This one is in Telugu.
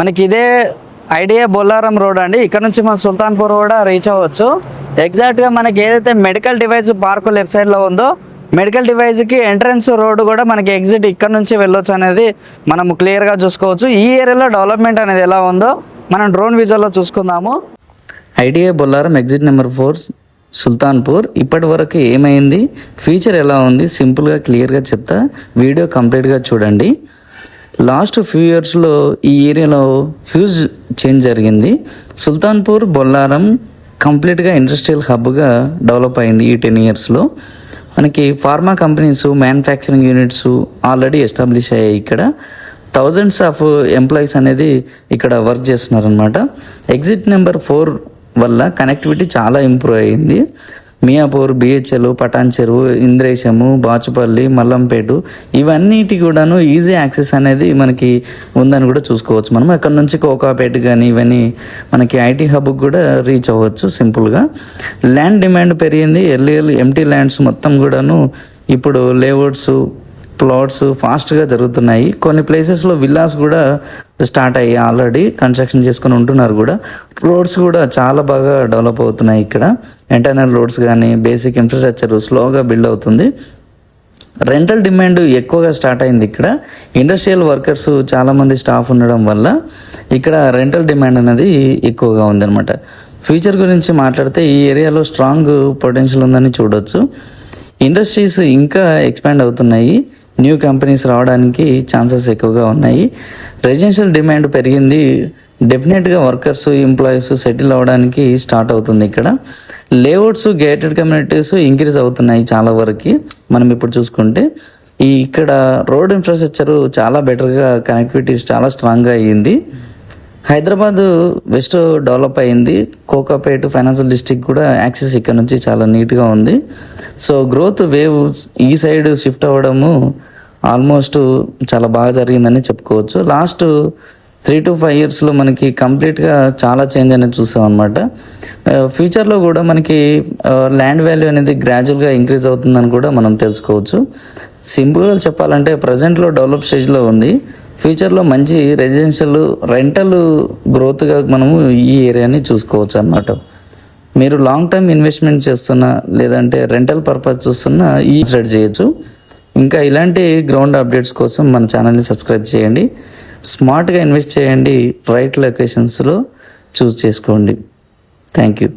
మనకి ఇదే ఐడియా బొల్లారం రోడ్ అండి. ఇక్కడ నుంచి మన సుల్తాన్పూర్ కూడా రీచ్ అవ్వచ్చు. ఎగ్జాక్ట్గా మనకి ఏదైతే మెడికల్ డివైస్ పార్క్ లెఫ్ట్ సైడ్లో ఉందో మెడికల్ డివైస్కి ఎంట్రన్స్ రోడ్డు కూడా మనకి ఎగ్జిట్ ఇక్కడ నుంచి వెళ్ళొచ్చు అనేది మనం క్లియర్గా చూసుకోవచ్చు. ఈ ఏరియాలో డెవలప్మెంట్ అనేది ఎలా ఉందో మనం డ్రోన్ విజువల్లో చూసుకుందాము. IDA Bollaram exit number 4 Sultanpur. ఇప్పటి వరకు ఏమైంది, ఫ్యూచర్ ఎలా ఉంది, సింపుల్గా క్లియర్గా చెప్తా, వీడియో కంప్లీట్గా చూడండి. లాస్ట్ ఫ్యూ ఇయర్స్లో ఈ ఏరియాలో హ్యూజ్ చేంజ్ జరిగింది. సుల్తాన్పూర్ బొల్లారం కంప్లీట్గా ఇండస్ట్రియల్ హబ్గా డెవలప్ అయింది ఈ 10 ఇయర్స్లో. మనకి pharma companies, manufacturing units already establish అయ్యాయి. ఇక్కడ థౌజండ్స్ ఆఫ్ ఎంప్లాయీస్ అనేది ఇక్కడ వర్క్ చేస్తున్నారనమాట. ఎగ్జిట్ నెంబర్ 4 వల్ల కనెక్టివిటీ చాలా ఇంప్రూవ్ అయ్యింది. మియాపూర్, బిహెచ్ఎల్, పటాన్ చెరువు, ఇంద్రేశము, బాచుపల్లి, మల్లంపేట ఇవన్నిటి కూడాను ఈజీ యాక్సెస్ అనేది మనకి ఉందని కూడా చూసుకోవచ్చు. మనం అక్కడ నుంచి కోకాపేట కానీ ఇవన్నీ మనకి ఐటీ హబ్కి కూడా రీచ్ అవ్వచ్చు సింపుల్గా. ల్యాండ్ డిమాండ్ పెరిగింది. ఎర్లీ ఎంటీ ల్యాండ్స్ మొత్తం కూడాను ఇప్పుడు లేఅవుట్స్, ప్లాట్స్ ఫాస్ట్గా జరుగుతున్నాయి. కొన్ని ప్లేసెస్లో విల్లాస్ కూడా స్టార్ట్ అయ్యి ఆల్రెడీ కన్స్ట్రక్షన్ చేసుకొని ఉంటున్నారు కూడా. రోడ్స్ కూడా చాలా బాగా డెవలప్ అవుతున్నాయి. ఇక్కడ ఇంటర్నల్ రోడ్స్ కానీ బేసిక్ ఇన్ఫ్రాస్ట్రక్చర్ స్లోగా బిల్డ్ అవుతుంది. రెంటల్ డిమాండ్ ఎక్కువగా స్టార్ట్ అయింది. ఇక్కడ ఇండస్ట్రియల్ వర్కర్స్ చాలామంది స్టాఫ్ ఉండడం వల్ల ఇక్కడ రెంటల్ డిమాండ్ అనేది ఎక్కువగా ఉందన్నమాట. ఫ్యూచర్ గురించి మాట్లాడితే ఈ ఏరియాలో స్ట్రాంగ్ పొటెన్షియల్ ఉందని చూడవచ్చు. ఇండస్ట్రీస్ ఇంకా ఎక్స్పాండ్ అవుతున్నాయి. న్యూ కంపెనీస్ రావడానికి ఛాన్సెస్ ఎక్కువగా ఉన్నాయి. రెసిడెన్షియల్ డిమాండ్ పెరిగింది. డెఫినెట్గా వర్కర్స్, ఎంప్లాయీస్ సెటిల్ అవ్వడానికి స్టార్ట్ అవుతుంది. ఇక్కడ లేఅవుట్స్, గేటెడ్ కమ్యూనిటీస్ ఇంక్రీజ్ అవుతున్నాయి చాలా వరకు. మనం ఇప్పుడు చూసుకుంటే ఇక్కడ రోడ్ ఇన్ఫ్రాస్ట్రక్చర్ చాలా బెటర్గా, కనెక్టివిటీ చాలా స్ట్రాంగ్గా అయ్యింది. హైదరాబాద్ వెస్ట్ డెవలప్ అయింది. కోకాపేట ఫైనాన్షియల్ డిస్ట్రిక్ట్ కూడా యాక్సెస్ ఇక్కడ నుంచి చాలా నీట్గా ఉంది. సో గ్రోత్ వేవ్ ఈ సైడ్ షిఫ్ట్ అవ్వడము ఆల్మోస్ట్ చాలా బాగా జరిగిందని చెప్పుకోవచ్చు. లాస్ట్ 3 to 5 ఇయర్స్లో మనకి కంప్లీట్గా చాలా చేంజ్ అనేది చూసాం అనమాట. ఫ్యూచర్లో కూడా మనకి ల్యాండ్ వాల్యూ అనేది గ్రాడ్యువల్గా ఇంక్రీజ్ అవుతుందని కూడా మనం తెలుసుకోవచ్చు. సింపుల్గా చెప్పాలంటే ప్రజెంట్లో డెవలప్ స్టేజ్లో ఉంది. ఫ్యూచర్లో మంచి రెసిడెన్షియల్ రెంటల్ గ్రోత్గా మనము ఈ ఏరియాని చూసుకోవచ్చు అన్నమాట. మీరు లాంగ్ టర్మ్ ఇన్వెస్ట్మెంట్ చేస్తున్నా లేదంటే రెంటల్ పర్పస్ చూస్తున్నా ఈ స్టార్ట్ చేయొచ్చు. ఇంకా ఇలాంటి గ్రౌండ్ అప్డేట్స్ కోసం మన ఛానల్ని సబ్స్క్రైబ్ చేయండి. స్మార్ట్గా ఇన్వెస్ట్ చేయండి. రైట్ లొకేషన్స్లో చూస్ చేసుకోండి. Thank you.